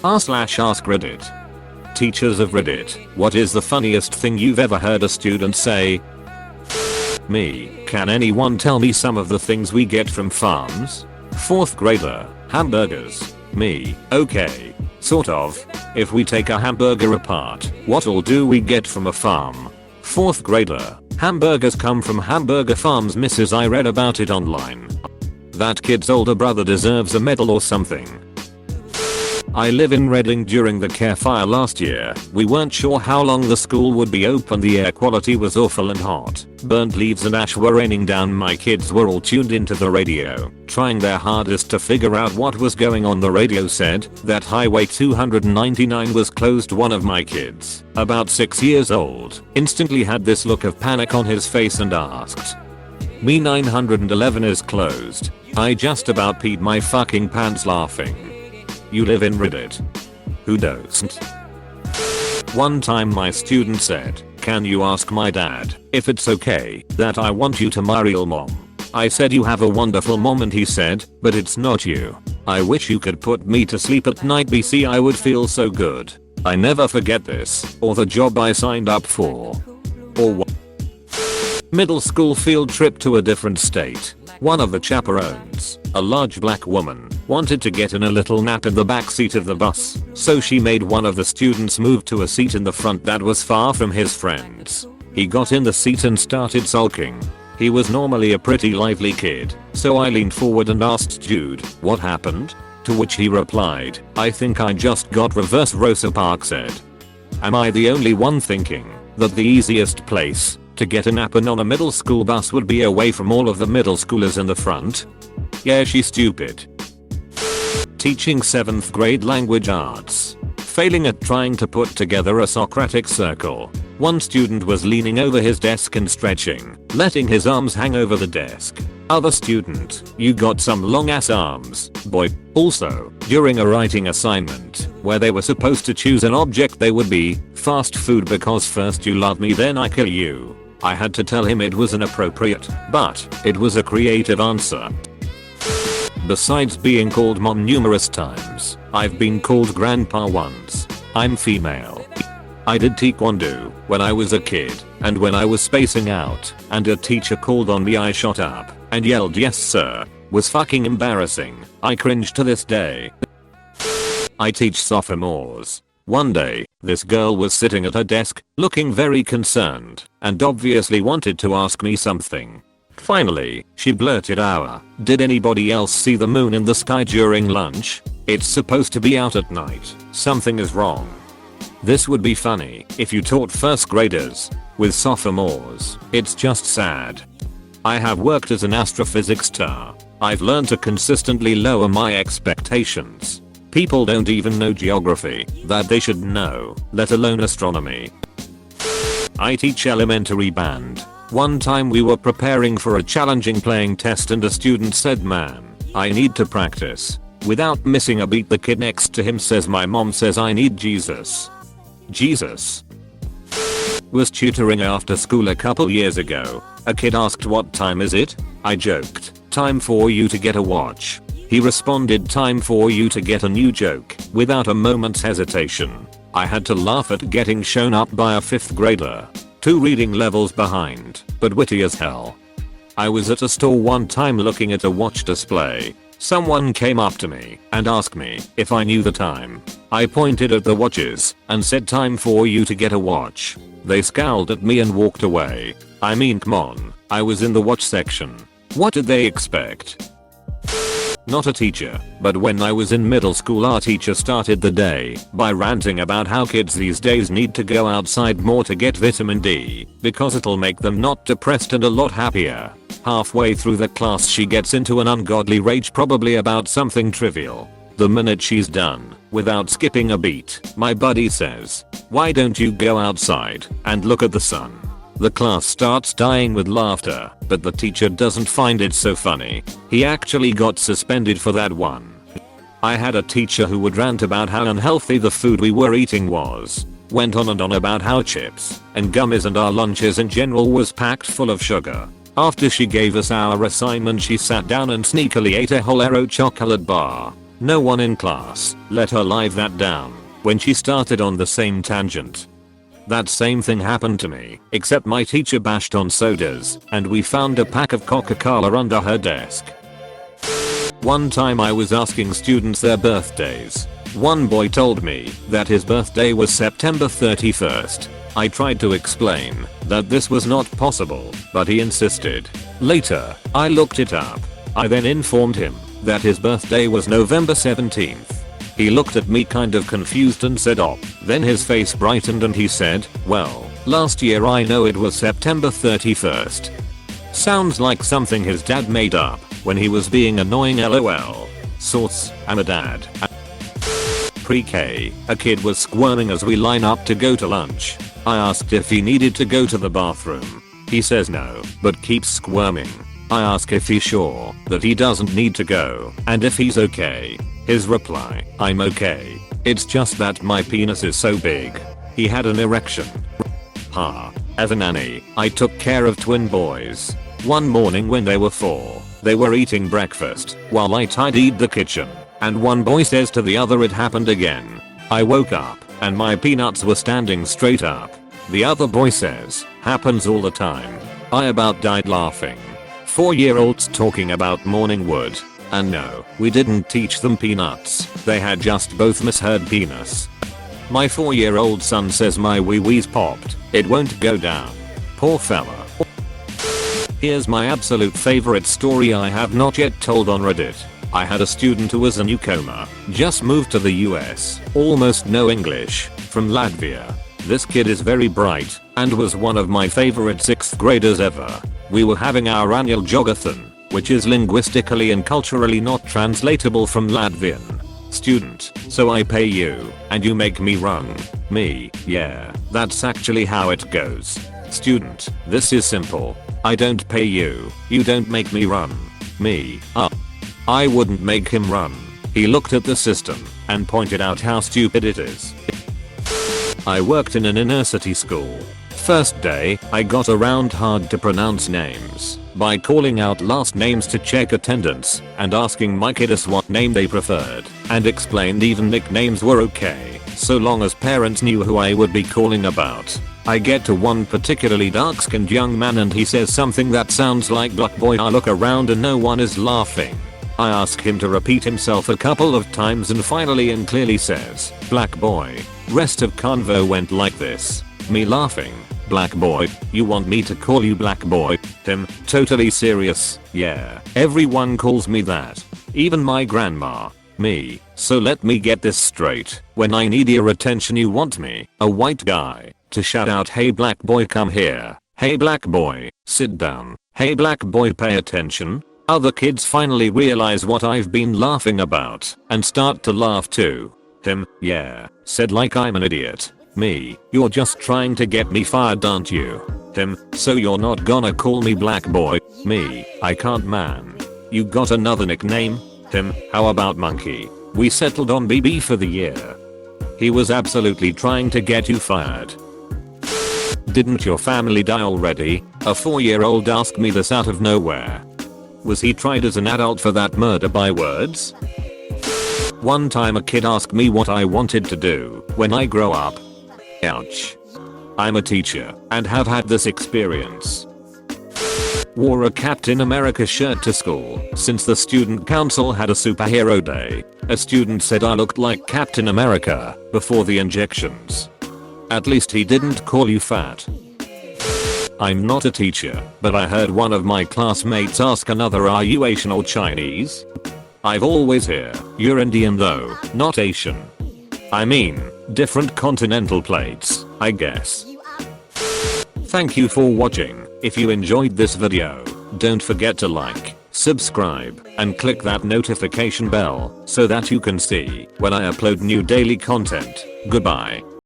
r/AskReddit. Teachers of Reddit, what is the funniest thing you've ever heard a student say? Me. Can anyone tell me some of the things we get from farms? 4th grader. Hamburgers. Me. Okay. Sort of. If we take a hamburger apart, what all do we get from a farm? 4th grader. Hamburgers come from hamburger farms, Mrs. I read about it online. That kid's older brother deserves a medal or something. I live in Reading. During the care fire last year, we weren't sure how long the school would be open. The air quality was awful and hot. Burnt leaves and ash were raining down. My kids were all tuned into the radio, trying their hardest to figure out what was going on. The radio said that Highway 299 was closed. One of my kids, about 6 years old, instantly had this look of panic on his face and asked me, 911 is closed. I just about peed my fucking pants laughing. You live in Reddit? Who doesn't? One time my student said, can you ask my dad if it's okay that I want you to my real mom? I said, you have a wonderful mom, and he said, but it's not you. I wish you could put me to sleep at night, BC. I would feel so good. I never forget this, or the job I signed up for. Or what? Middle school field trip to a different state. One of the chaperones, a large black woman, wanted to get in a little nap in the back seat of the bus, so she made one of the students move to a seat in the front that was far from his friends. He got in the seat and started sulking. He was normally a pretty lively kid, so I leaned forward and asked Jude, what happened? To which he replied, I think I just got reverse. Rosa Parks said. Am I the only one thinking that the easiest place to get a nap on a middle school bus would be away from all of the middle schoolers in the front? Yeah, she's stupid. Teaching 7th grade language arts. Failing at trying to put together a Socratic circle. One student was leaning over his desk and stretching, letting his arms hang over the desk. Other student, you got some long ass arms, boy. Also, during a writing assignment, where they were supposed to choose an object, they would be fast food because first you love me then I kill you. I had to tell him it was inappropriate, but it was a creative answer. Besides being called mom numerous times, I've been called grandpa once. I'm female. I did taekwondo when I was a kid, and when I was spacing out and a teacher called on me, I shot up and yelled yes sir. Was fucking embarrassing. I cringe to this day. I teach sophomores. One day, this girl was sitting at her desk, looking very concerned, and obviously wanted to ask me something. Finally, she blurted out, did anybody else see the moon in the sky during lunch? It's supposed to be out at night. Something is wrong. This would be funny if you taught 1st graders. With sophomores, it's just sad. I have worked as an astrophysics star. I've learned to consistently lower my expectations. People don't even know geography that they should know, let alone astronomy. I teach elementary band. One time we were preparing for a challenging playing test and a student said, man, I need to practice. Without missing a beat, the kid next to him says, my mom says I need Jesus. Jesus. Was tutoring after school a couple years ago. A kid asked, what time is it? I joked, time for you to get a watch. He responded, time for you to get a new joke, without a moment's hesitation. I had to laugh at getting shown up by a 5th grader. 2 reading levels behind, but witty as hell. I was at a store one time looking at a watch display. Someone came up to me and asked me if I knew the time. I pointed at the watches and said, time for you to get a watch. They scowled at me and walked away. I mean, come on, I was in the watch section. What did they expect? Not a teacher, but when I was in middle school, our teacher started the day by ranting about how kids these days need to go outside more to get vitamin D because it'll make them not depressed and a lot happier. Halfway through the class she gets into an ungodly rage, probably about something trivial. The minute she's done, without skipping a beat, my buddy says, why don't you go outside and look at the sun? The class starts dying with laughter, but the teacher doesn't find it so funny. He actually got suspended for that one. I had a teacher who would rant about how unhealthy the food we were eating was. Went on and on about how chips and gummies and our lunches in general was packed full of sugar. After she gave us our assignment, she sat down and sneakily ate a whole Aero chocolate bar. No one in class let her live that down when she started on the same tangent. That same thing happened to me, except my teacher bashed on sodas and we found a pack of Coca-Cola under her desk. One time I was asking students their birthdays. One boy told me that his birthday was September 31st. I tried to explain that this was not possible, but he insisted. Later, I looked it up. I then informed him that his birthday was November 17th. He looked at me kind of confused and said "Oh." Then his face brightened and he said, "Well, last year I know it was September 31st. Sounds like something his dad made up when he was being annoying lol. Source, I'm a dad. Pre-K, a kid was squirming as we line up to go to lunch. I asked if he needed to go to the bathroom. He says no, but keeps squirming. I ask if he's sure that he doesn't need to go and if he's okay. His reply, "I'm okay. It's just that my penis is so big." He had an erection. As a nanny, I took care of twin boys. One morning when they were 4, they were eating breakfast while I tidied the kitchen, and one boy says to the other, "It happened again. I woke up and my peanuts were standing straight up." The other boy says, "Happens all the time." I about died laughing. 4-year-olds talking about morning wood. And no, we didn't teach them peanuts. They had just both misheard penis. My 4-year-old son says my wee-wee's popped. It won't go down. Poor fella. Here's my absolute favorite story I have not yet told on Reddit. I had a student who was a newcomer, just moved to the US, almost no English, from Latvia. This kid is very bright and was one of my favorite 6th graders ever. We were having our annual jogathon, which is linguistically and culturally not translatable from Latvian. Student, so I pay you, and you make me run. Me, yeah, that's actually how it goes. Student, this is simple. I don't pay you, you don't make me run. Me, I wouldn't make him run. He looked at the system and pointed out how stupid it is. I worked in an inner city school. First day, I got around hard to pronounce names by calling out last names to check attendance and asking my kiddos what name they preferred, and explained even nicknames were okay, so long as parents knew who I would be calling about. I get to one particularly dark-skinned young man and he says something that sounds like "Black boy." I look around and no one is laughing. I ask him to repeat himself a couple of times and finally and clearly says, "Black boy." Rest of convo went like this. Me laughing. "Black boy, you want me to call you black boy?" Tim, totally serious. "Yeah, everyone calls me that. Even my grandma." Me, "So let me get this straight. When I need your attention you want me, a white guy, to shout out 'Hey black boy, come here. Hey black boy, sit down. Hey black boy, pay attention.'" Other kids finally realize what I've been laughing about and start to laugh too. Tim, "Yeah, said like I'm an idiot." Me, "You're just trying to get me fired, aren't you?" Tim, "So you're not gonna call me black boy?" Me, "I can't, man. You got another nickname?" Tim, "How about monkey? We settled on BB for the year." He was absolutely trying to get you fired. Didn't your family die already? A 4-year-old asked me this out of nowhere. Was he tried as an adult for that murder by words? One time a kid asked me what I wanted to do when I grow up. Ouch. I'm a teacher and have had this experience. Wore a Captain America shirt to school since the student council had a superhero day. A student said I looked like Captain America before the injections. At least he didn't call you fat. I'm not a teacher, but I heard one of my classmates ask another, "Are you Asian or Chinese?" I've always heard, "You're Indian though, not Asian." I mean, different continental plates, I guess. Thank you for watching. If you enjoyed this video, don't forget to like, subscribe, and click that notification bell so that you can see when I upload new daily content. Goodbye.